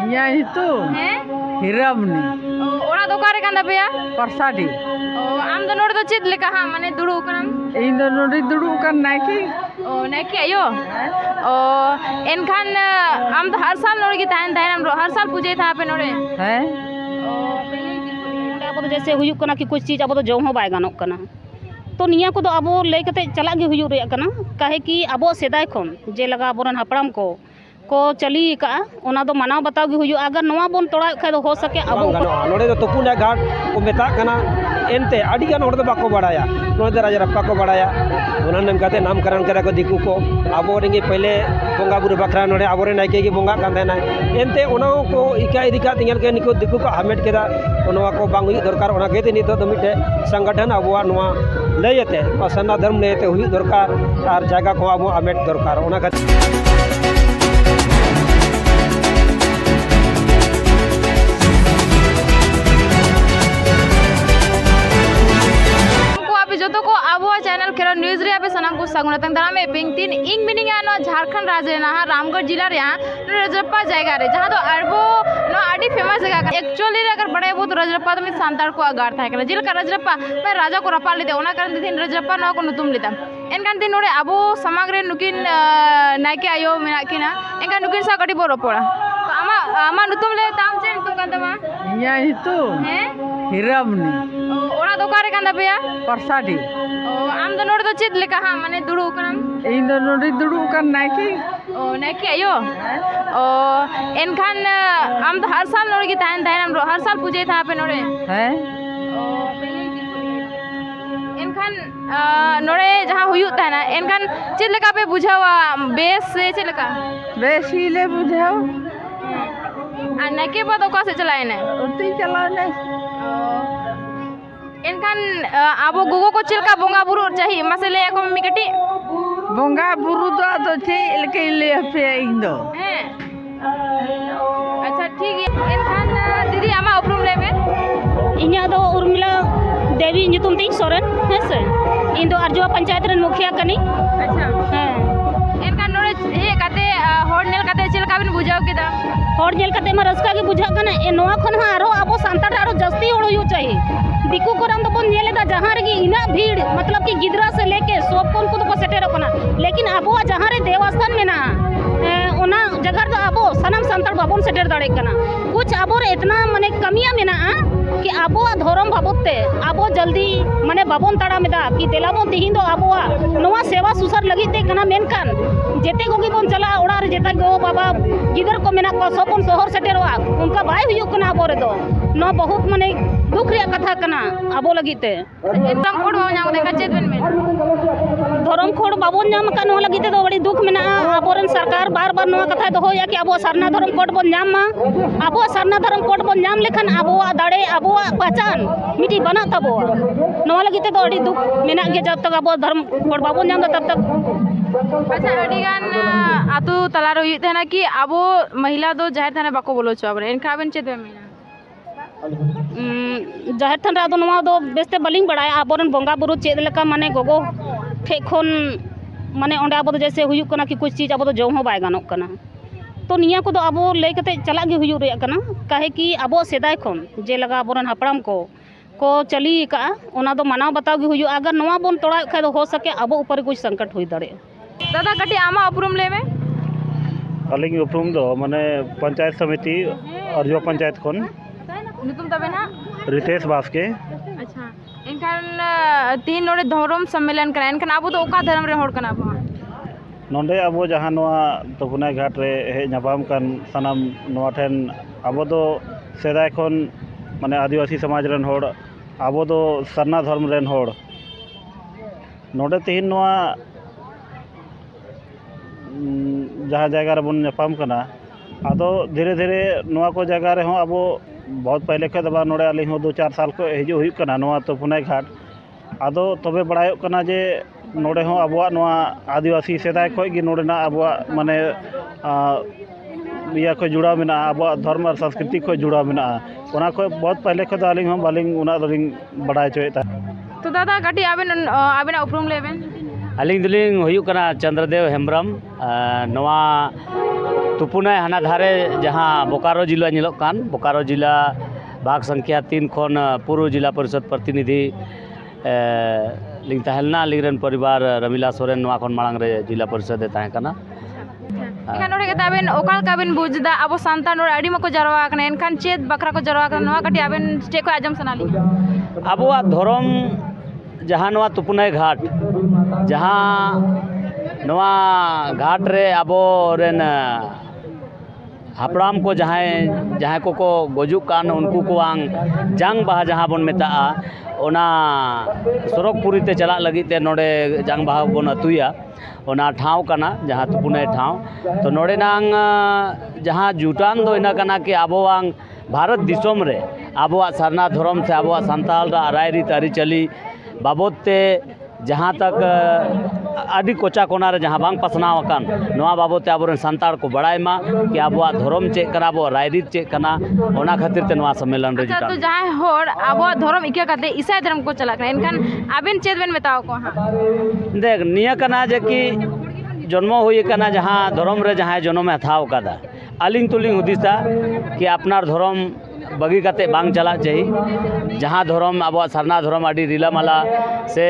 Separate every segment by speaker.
Speaker 1: ᱤᱧᱟᱹᱜ ᱧᱩᱛᱩᱢ ᱦᱤᱨᱟᱢᱱᱤ
Speaker 2: ᱚᱲᱟᱜ ᱫᱚ ᱚᱠᱟᱨᱮ ᱠᱟᱱ ᱛᱟᱯᱮᱭᱟ?
Speaker 1: ᱯᱟᱨᱥᱟᱰᱤ।
Speaker 2: ᱟᱢ ᱫᱚ ᱱᱚᱰᱮ ᱫᱚ ᱪᱮᱫ ᱞᱮᱠᱟ ᱦᱟᱸᱜ ᱢᱟᱱᱮ ᱫᱩᱲᱩᱵ ᱠᱟᱱᱟᱢ?
Speaker 1: ᱤᱧ ᱫᱚ ᱱᱚᱰᱮ ᱫᱩᱲᱩᱵ ᱠᱟᱱ ᱱᱟᱭᱠᱮ।
Speaker 2: नायके आयो एनखान आम तो हर साल नोड़े की तायन हर साल पूजे था पे नोड़े
Speaker 1: हैं
Speaker 3: अब तो जैसे हुयुक कना कि कुछ चीज़ अब तो जम हो बाय गानोक कना तो निया को अब लय कते चला गे हुयुक रे कना काहे कि अब सेदाय खन जे लगा बोरन हपड़ाम को चली का ओना दो मनाव बताव गे हुयुक अगर नवा बोन तोड़ा खाय हो सके अब
Speaker 4: नोड़े दो तुपुना घाट को मेता कना एनते आड़ी गान होड़ दो बाको बड़ाया नोड़े दो राजरप्पा को बड़ाया ओना नाम काते नामकरण करा को दिकु को आबो रेंगे पहले बोंगा बुरु बखरा नोड़े आबोरे नायके की बोंगा कान देना एनते ओना को इका इदिका तिंगल के निको दिकु को हामेट केदा ओनवा को बांग हुई दरकार ओना केते नितो दो मिटे संगठन आबोआ नोवा लयते सना धर्म लेते हुई दरकार और जगह को आबो हामेट दरकार ओना खातिर
Speaker 2: जो को अब चैनल खेल न्यूज रे पे सनाम को सगुना तंग दारा में पिंग तीन इंग मिनिंग नो झारखंड राज्य ना रामगढ़ जिला रे रजरप्पा जगह रे जहां तो अरबो नो आडी फेमस जगह एक्चुअली अगर बड़े वो तो रजरप्पा तो सांतार को अगार था जिल का रजरप्पा मैं राजा को रपा लेते ओना कारण दिन रजरप्पा नो को नुतुम लेता एनकान दिन नोड़े अब समाग रे नुकिन नायके आयो मेना किना एनकान नुकिन सा कटी बो रपोड़ा तो आमा नुतुम ले ताम चे नुतुम कान तमा
Speaker 1: ᱤᱧᱟᱹᱜ ᱧᱩᱛᱩᱢ ᱦᱤᱨᱟᱢᱱᱤ
Speaker 2: ओड़ा दो कारे कान तपेया
Speaker 1: ᱯᱟᱨᱥᱟᱰᱤ
Speaker 2: आम दो नोड़े दो चेद लेका हां माने दुड़ुब कनाम
Speaker 1: ᱤᱧ ᱫᱚ ᱱᱚᱰᱮ ᱫᱩᱲᱩᱵ ᱠᱟᱱ ᱱᱟᱭᱠᱮ
Speaker 2: नायके आयो एनखान आम तो हर साल नोड़े की तायन हर साल पूजे था पे नोड़े
Speaker 1: हैं
Speaker 2: एनखान नोड़े जहां हुयुक ताना एनखान चेद लेका पे बुझावा बेस से चेद लेका
Speaker 1: बेस ही ले बुझाओ
Speaker 2: आ नायके बाद ओका से चलाए ने
Speaker 1: उती चलाने
Speaker 2: एनखान आबो गोगो को चेलका बोंगा बुरु चाहिए मसले को मम्मी कटी
Speaker 1: बोंगा बुरु दो आदो चे लेके ले पे इन दो
Speaker 2: हैं अच्छा ठीक है एनखान दीदी आमा उपरुम लेबे
Speaker 3: इन्या दो उर्मिला देवी नितुम ती सोरेन हेसे इन दो अर्जुआ पंचायत रन मुखिया कनी
Speaker 2: अच्छा
Speaker 3: हां
Speaker 2: एनखान नोड़े हे काते होड़ नेल काते चेलका बिन बुझाव केदा
Speaker 3: होड़ नेल काते मा रस्का के बुझा कना ए नोआ खन हा आरो आबो सांतार आरो जस्ती होड़ हुयु चाहिए दिकु कोराम तो बोन नेलेदा जहां रे इना भीड़ मतलब कि गिदरा से लेके सब कोन को तो सेटेरो कना लेकिन आबो जहां रे देवस्थान में ना ओना जगह तो आबो सनम संतार बाबोन सेटेर दाड़े कना कुछ आबो रे इतना माने कमिया में ना कि आबो धर्म बाबते आबो जल्दी माने बाबोन ताड़ा में दा कि देलाबो तिहिन दो आबो नोवा सेवा सुसर लगिते कना मेनकान जेते गोगी बोन चला ओड़ा रे जेता गो बाबा गिदर को मेना को सबोन शहर सेटेरवा उनका बाय हुयु कना आबो रे दो न बहुत माने दुख रे कथा कना आबो लगिते
Speaker 2: एकदम कोड हो जाओ देखा चेतवन में
Speaker 3: धर्म खोड़ बाबोन नाम का नो लगिते दो बड़ी दुख मेना आबोरन सरकार बार बार नो कथा दो या कि आबो सरना धर्म कोड बोन नाम मा आबो सरना धर्म कोड बोन नाम लेखन आबो दाड़े आबो पहचान मिटी बना तबो नो लगिते दो बड़ी दुख मेना के जब तक आबो धर्म कोड बाबोन नाम तब तक
Speaker 2: अच्छा अडिगान आतु तलारो तना कि आबो महिला दो जाहिर थाना बाको बोलो चाबरे एनका बेन चेतवे में
Speaker 3: जाहिर थान रादो नवा दो बेस्ते बलिंग बड़ाय आबोरन बोंगा बुरु चेद लेका माने गोगो ठे खन माने ओंडे आबो तो जैसे हुयुक कना कि कुछ चीज़ आबो तो जम हो बाय गानोक कना तो निया को अब लय कते चला गे हुयुक रे कना काहे कि अब सेदाय खन जे लगा बोरन हपड़ाम को चली का ओना दो मनाव बताव गे हुयुक अगर नवा बोन तोड़ा खाय हो सके अब ऊपर कुछ संकट हुई दड़े
Speaker 2: दादा कटी आमा उपरुम लेबे
Speaker 5: अलिंग उपरुम दो माने पंचायत समिति अर्जुआ पंचायत खन
Speaker 2: नुतुम तबे ना
Speaker 5: रितेश बास्के
Speaker 2: अच्छा इनखान तीन नोड़े धर्म सम्मेलन करा इनखान आबो तो ओका धर्म रे होड़ कना बा
Speaker 5: नोंडे अब जहां नोआ तपुना घाट रे हे नपाम कान सनाम नोआ ठेन अब दो सेदाय खन माने आदिवासी समाज रन होड़ अब दो सरना धर्म रन होड़ नोंडे तीन नोआ जहाँ जगह रे बन नपाम कना आदो धीरे धीरे नोआ को जगह रे हो अब बहुत पहले के दबा नोड़े अली हो 2-4 साल को हजू हुई कना नोआ तपुना घाट आदो तबे बड़ायो कना जे नोड़े हो अबुआ नोआ आदिवासी सेदाय खो गी नोड़े ना अबुआ माने इया को जुड़ा मेना अबुआ धर्म और संस्कृति को जुड़ा मेना ओना को बहुत पहले को दालिंग हम बालिंग उना दलिंग बड़ाय चोयता
Speaker 2: तो दादा कटी आबेन उपरुम लेबेन
Speaker 6: अलिंग दुलिंग हुयु कना चंद्रदेव हेम्ब्रम नोआ तुपुनाय हाना धारे जहाँ बोकारो जिला नेलोग कान बोकारो जिला भाग संख्या 3 खन पूर्व जिला परिषद प्रतिनिधि लिंग तहलना लिंगरन परिवार रमीला सोरेन नवा खन मांग रे जिला परिषद ताहे कना
Speaker 2: एखान नोडे कते आबेन ओकाल काबेन बुझदा अब सांता नोड आडी मको जरवा कने एनखान चेत बकरा को जरवा कने नवा कटी आबेन स्टे को आजम सनाली
Speaker 6: आबोआ धर्म जहाँ नवा तुपुनाय घाट जहाँ नवा घाट रे आबो रेन हापड़ाम को जहाँ को गजुक कान उनको को आंग जांग बाहा जहाँ बन मेता ओना सरकपुरी ते चला लगी ते नोडे जांग बाहा बन अतुया ओना ठाव कना जहाँ तुपुनाय ठाव तो नोडे नांग जहाँ जुटान दो इना कना कि आबो आंग भारत दिसोम रे आबोआ सरना धर्म से आबोआ सांताल रा रायरीत अरिचली बाबद ते जहाँ तक आदि कोचा कोना रे जहाँ बांग पसनाव अकान नवा बाबद ते आबोरन सांताल को बड़ाय मा कि आबोआ धर्म चेक कना आबो रायरीत चेक कना ओना खातिर ते नवा सम्मेलन रे
Speaker 2: अच्छा
Speaker 6: जुटा
Speaker 2: तो जहाँ होड़ आबो धर्म इके कते ईसाई धर्म को चला कने एनखान आबेन चेत बेन मेताओ को हां
Speaker 6: देख निया कना जे कि जन्म हुई कना जहाँ धर्म रे जहाँ जन्म हथाव कदा आलिंग तुलिंग हुदिसा कि अपनार धर्म बगी कते बांग चला चाहिए जहाँ धर्म अब सरना धर्म आदि रिलामाला से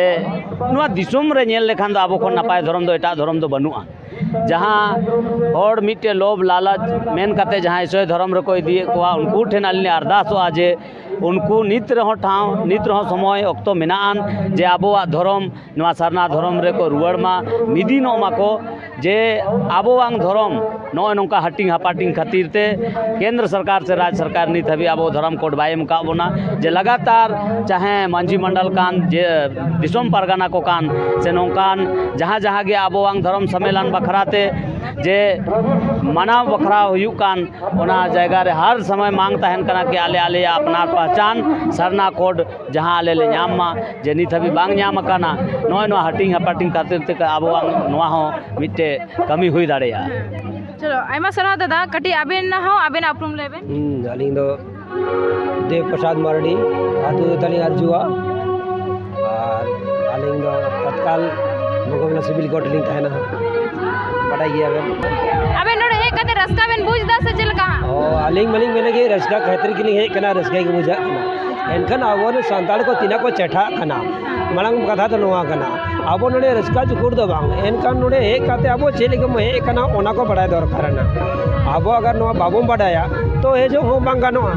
Speaker 6: नुआ दिसुम रे नेल लेखान दो आबो खन नापाय धर्म दो एटा धर्म दो बनुआ जहाँ हर मिट्टे लोभ लालच मेन कते जहाँ ईश्वर धर्म रे को इदिए कोआ उनको ठेन आलिने अरदासोआ जे उनको नित रहो ठाव नित रहो समय अक्तो मेनाआन जे आबोआ धर्म नुआ सरना धर्म रे को रुवाड़मा मिदिनो माको जे आबोआंग धर्म नॉय नौका हटिंग हापाटिंग खातिर ते केंद्र सरकार से राज्य सरकार नित हबी आबो धर्म कोड बायम का बोना जे लगातार चाहे मांझी मंडल कान जे दिसोम परगना को कान से नौकान जहाँ जहाँ गे आबोआंग धर्म सम्मेलन बखराते जे मनाव बखरा हुयु कान ओना जगह रे हर समय मांग तहन कना कि आले आले अपना पहचान सरना कोड जहाँ आले ले नाम मा जे नित हबी बांग नाम काना नॉय नो हटिंग हापाटिंग खातिर ते आबोआंग नवा हो मिट्टे कमी हुई दाड़ेया
Speaker 2: चलो आयमा सरा दादा कटी आबेन ना हो आबेन अपरुम लेबेन
Speaker 4: अलिंग दो देव प्रसाद मारडी आतु तली अर्जुआ और अलिंग दो तत्काल मोगमला सिविल कोर्ट लिंग तहना बड़ाई गया
Speaker 2: आबेन नोडे हे कते रस्का बेन बुझदा से चलका
Speaker 4: ओ अलिंग मलिंग मेने के रस्का खैतर के लिए कना रस्का के बुझा एनखन आबो सांताल को तिना को चेठा कना मांग कथा तो नवा कना आबो नोडे रस्का जुकुर दो बांग एनखन नोडे हे काते आबो चेले के हे कना ओना को बड़ाय दरकार ना आबो अगर नवा बाबो बड़ाया तो हे जो हो बांग गानोआ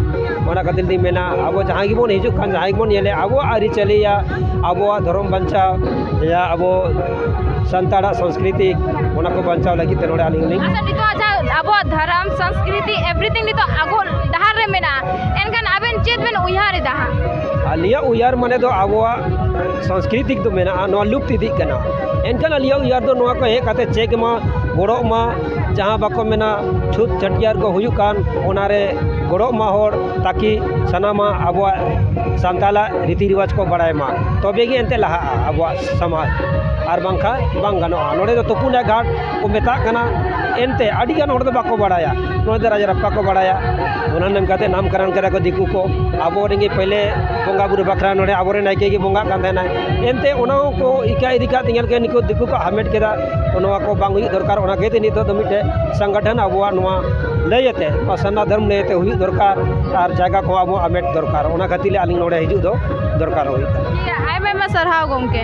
Speaker 4: ओना खातिर दी मेना आबो जहाँ की बोन हिजुक खान जहाँ की बोन येले आबो आरी चली या आबो धर्म बंचाव या आबो संताड़ा संस्कृति ओना को बंचाव लगी ते नोडे आलिंग लिंग
Speaker 2: अच्छा नितो अच्छा आबो धर्म संस्कृति एवरीथिंग नितो आगो दहार रे मेना एनखान आबेन चेत बेन उयार दहा
Speaker 4: अलिया उयार माने दो आबोआ सांस्कृतिक दो मेना नवा लुप्त इदी कना एनखान अलिया उयार दो नवा को हे काते चेक मा गोड़ो मा जहाँ बाको मेना छूत छटियार को हुयु कान ओनारे गोड़ो मा होड़ ताकि सनामा आबोआ सांताला रीति रिवाज को बड़ाय मा तबे गे एनते लहा आबोआ समाज और बांखा बांग गानोआ नोडे दो तुपुनाय घाट को मेता कना एनते आडी गान होड़ दो बाको बड़ाया नोडे राजा रप्पा को बड़ाया ओना नाम काते नामकरण करे को दिकु को आबो रेंगे पहले बोंगा बुरु बखरा नोडे आबोरे नायके गे बोंगा कान देना एनते ओना को इका इदिका तिंगल के निको दिकु को हामेट केदा ओनवा को बांग हुई दरकार ओना केते नितो दो मिटे संगठन आबोआ नोवा लयते सरना धर्म लयते हुई दरकार और जगह को आबो हामेट दरकार ओना खातिर आलिंग नोडे हिजु दो दरकार होई
Speaker 2: आयमा सरहाव गोमके